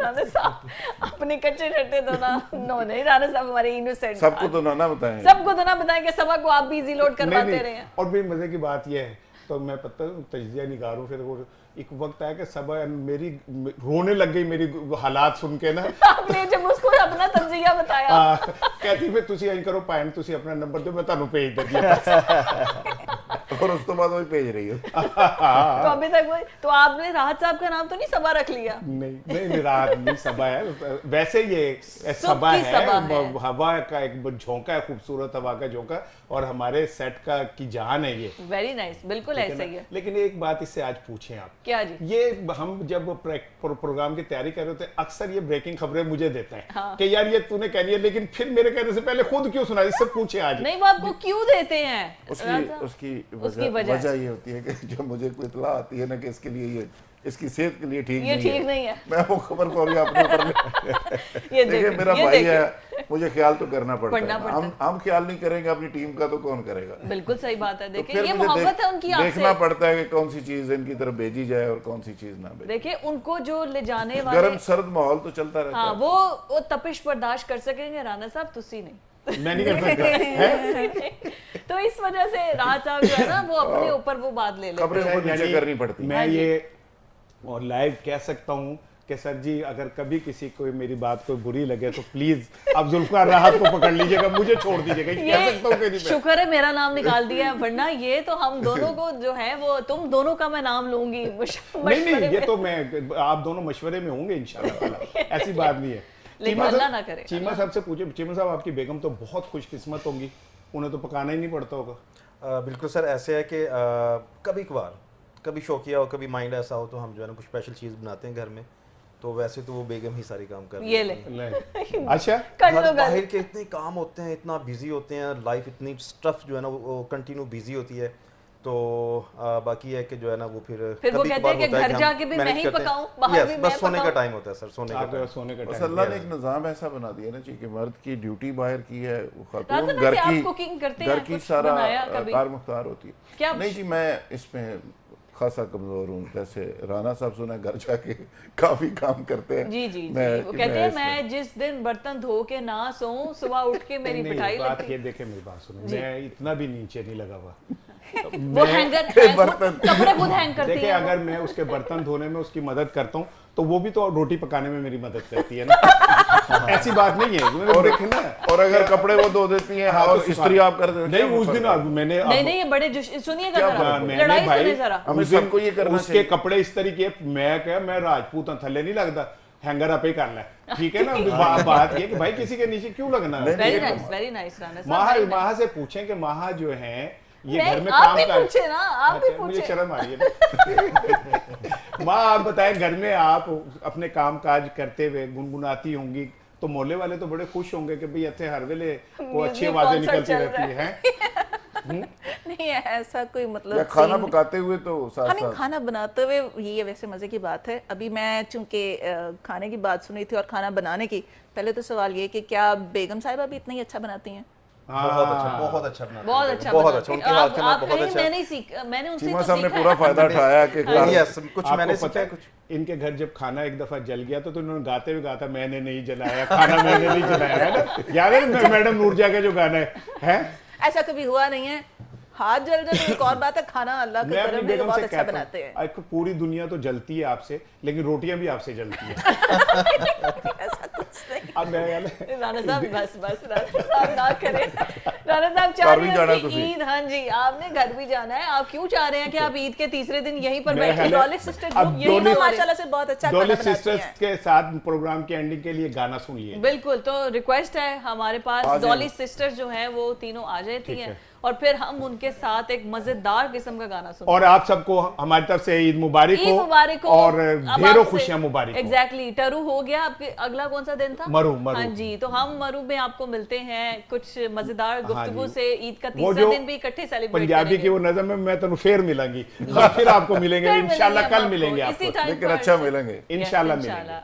राणा साहब अपने कच्चे छट्टे तो ना नो नहीं, राणा साहब हमारे इनोसेंट सबको तो ना बताएं। सबको तो ना बताएं कि सबा को आप भी इजी लोड नहीं करवाते नहीं रहे हैं। और भी मजे की बात यह है, तो मैं पता तजिया निगार हूँ, फिर वो एक वक्त आया कि सब मेरी रोने लग गई मेरी हालात सुन के ना। आपने जब उसको अपना तंजिया बताया कहती फिर तुसी इंज करो भैन तुसी अपना नंबर दो मैं ਤੁਹਾਨੂੰ भेज देती हूं। और उस तो बाद वही भेज रही हो। तो अभी तक वही तो आपने राहत साहब का नाम तो नहीं सबा रख लिया? नहीं नहीं रात नहीं सबा है, वैसे ये सबा की सबा है, है। हवा का एक झोंका है, खूबसूरत हवा का झोंका, और हमारे सेट का की जान है ये। वेरी नाइस, बिल्कुल ऐसा ही है। लेकिन एक बात इससे आज पूछें आप, क्या जी? ये हम जब प्रोग्राम की तैयारी कर रहे होते हैं अक्सर ये ब्रेकिंग खबरें मुझे देते हैं कि यार ये तूने कहनी है, लेकिन फिर मेरे कहने से पहले खुद क्यों सुना, इससे पूछे आज। नहीं वो आपको क्यों देते हैं? उसकी वजह ये होती है कि जब मुझे कोई इत्तला आती है ना कि इसके लिए ये इसकी सेहत के लिए ठीक ये ठीक नहीं है, मैं वो खबर को अपने ऊपर ये देखिए मेरा ये भाई है, मुझे ख्याल तो करना पड़ता पढ़ना है। पड़ता हम ख्याल नहीं करेंगे अपनी टीम का तो कौन करेगा। बिल्कुल सही बात है। तो देखिए फिर ये मुझे मोहब्बत है उनकी देखना आपसे। पड़ता है कि कौन सी चीज इनकी तरफ भेजी जाए और कौन सी चीज ना भेजी। देखिए उनको जो ले जाने वाले गर्म सर्द माहौल तो चलता रहता हाँ है। वो तपिश बर्दाश्त कर सकेंगे राणा साहब, तुसी नहीं। मैं नहीं कर सकता। तो इस वजह से राहत साहब जो है ना वो अपने ऊपर वो बात ले लेते खबरें ऊपर नीचे करनी पड़ती मैं ये और लाइव कह सकता हूँ कि सर जी अगर कभी किसी को मेरी बात कोई बुरी लगे तो प्लीज आप जुल्फकार राहत को पकड़ लीजिएगा, मुझे छोड़ दीजिएगा। ये कह सकता हूँ कि नहीं मैं। शुक्र है मेरा नाम निकाल दिया है, वरना ये तो हम दोनों को जो है वो तुम दोनों का मैं नाम लूंगी। नहीं ये तो मैं आप दोनों मशवरे में होंगे इंशाल्लाह, ऐसी बात नहीं है। लेकिन अल्लाह ना करे। चीमा साहब से पूछे, चीमा साहब आपकी बेगम तो बहुत खुशकिस्मत होंगी, उन्हें तो पकाना ही नहीं पड़ता होगा। बिल्कुल सर, ऐसे है कि कभी कभार कभी शौकिया हो, कभी माइंड ऐसा हो तो हम जो है ना कुछ स्पेशल चीज़ बनाते हैं घर में, तो वैसे तो वो बेगम ही सारी काम कर ये ले अच्छा कर लो बाहर के इतने काम होते हैं, इतना बिजी होते हैं, लाइफ इतनी स्टफ जो है ना वो कंटिन्यू बिजी होती है, तो बाकी है कि जो है ना वो फिर वो कहते हैं कि घर जाके भी मैं ही पकाऊं, बाहर भी मैं बस सोने का पकाऊं। टाइम होता है सर, सोने का time। सोने का बस टाइम अल्लाह ने एक निज़ाम ऐसा बना दिया ना कि मर्द की ड्यूटी बाहर की है, वो खातून राजा घर वैसे की आप cooking करते घर हैं, की कुछ सारा बनाया कभी? कार मुख्तार होती है। क्या? नहीं जी मैं इसमें खासा कमजोर हूँ, जैसे राना साहब सुना घर जाके काफी काम करते हैं। जी जी जी वो कहते हैं मैं जिस दिन बर्तन धो के ना सोऊं सुबह उठ के मेरी पिटाई बात लगती ये देखे मेरी बात सुनो, मैं इतना भी नीचे नहीं लगा हुआ। वो हैंगर कपड़े खुद हैंग करती देखिए है। अगर मैं उसके बर्तन धोने में उसकी मदद करता हूँ तो वो भी तो रोटी पकाने में मेरी मदद करती है ना। ऐसी बात नहीं है। और देखे ना, और अगर कपड़े वो धो देती हैं हाँ, और तो इस्त्री आप कर देते नहीं उस दिन मैंने नहीं ये बड़े सुनिएगा जरा, मैंने लड़ाई भाई सुने जरा। हमें उस दिन सबको ये करना उसके चाहिए। कपड़े इस तरीके मैं राजपूत हूं, थल्ले नहीं लगता, हैंगर आप ही करना है, ठीक है ना। बात ये कि भाई किसी के नीचे क्यों लगना है। वेरी नाइस राणा साहब। माहा से पूछें कि माहा जो है ये नहीं, घर में आप काम भी कर पूछे ना, आप भी अच्छा, मुझे पूछे। शर्म आ रही है। माँ आप बताएं, घर में आप अपने काम काज करते हुए गुनगुनाती होंगी तो मोहल्ले वाले तो बड़े खुश होंगे कि भाई इतने हर वेले को अच्छी Music आवाजें concert निकलती चल रहती है। नहीं है ऐसा कोई मतलब या खाना scene- पकाते हुए तो साथ हाँ नहीं, साथ खाना बनाते हुए ये वैसे मजे की बात है। अभी मैं चूंकि खाने की बात सुनी थी और खाना बनाने की, पहले तो सवाल ये कि क्या बेगम साहिबा भी इतना ही अच्छा बनाती हैं? बहुत अच्छा बनाते हैं। बहुत अच्छा बहुत बनाते अच्छा, हैं। उनके हाथ आप का ना बहुत कहें, अच्छा। मैंने सीखा, मैंने उनसे चीमा तो साहब ने सीखा पूरा है। फायदा उठाया कि यस, कुछ आपको मैंने पता सीखा है कुछ इनके घर जब खाना एक दफा जल गया तो इन्होंने गाते हुए कहा था मैंने नहीं जलाया खाना, मैंने नहीं जलाया, है ना? याद है मैडम नूरजा का जो गाना है? ऐसा कभी हुआ नहीं है। हाथ जल जाए तो एक और बात है, खाना अल्लाह मैं के अपनी करम में बेगम बहुत से अच्छा कहता बनाते हैं। हूँ पूरी दुनिया तो जलती है आपसे, लेकिन रोटियां भी आपसे जलती है। ऐसा कुछ नहीं। अब मैं यार राणा साहब बस राणा साहब ना करें। राणा साहब चाह घर रहे भी हैं जाना कि तुसी। ईद, हाँ जी आपने घर भी जाना है। आप क्यों चाह रहे हैं कि आप ईद के तीसरे दिन यहीं पर मैं बैठे? हाले- डॉली सिस्टर अब ग्रुप यही डॉली- तो हमारे- माशाल्लाह से बहुत अच्छा खाना डॉली बनाती सिस्टर्स हैं। के साथ प्रोग्राम के एंडिंग के लिए गाना सुन लिए। बिल्कुल, तो रिक्वेस्ट है हमारे आ पास जाएं। डॉली सिस्टर्स जो हैं वो तीनों आ जाती ठीक हैं है। और फिर हम उनके साथ एक मजेदार किस्म का गाना सुनते और आप सबको हमारी तरफ से ईद मुबारक ईद मुबारक हो। और अब ढेरों आपसे- खुशियां मुबारक हो। एग्जैक्टली, टरू हो गया। आपके अगला कौन सा दिन था? मरू। हाँ जी, तो हम मरू में आपको मिलते हैं कुछ मजेदार गुफ्तगू जी। से। ईद का वो तीसरा जो दिन भी इकट्ठे सेलिब्रेट पंजाबी की वो नज़म है, मैं तेन फिर मिलेंगी और फिर आपको मिलेंगे इंशाल्लाह, कल मिलेंगे आपको, इसी टाइम लेकिन अच्छा मिलेंगे। इंशाल्लाह मिलेंगे।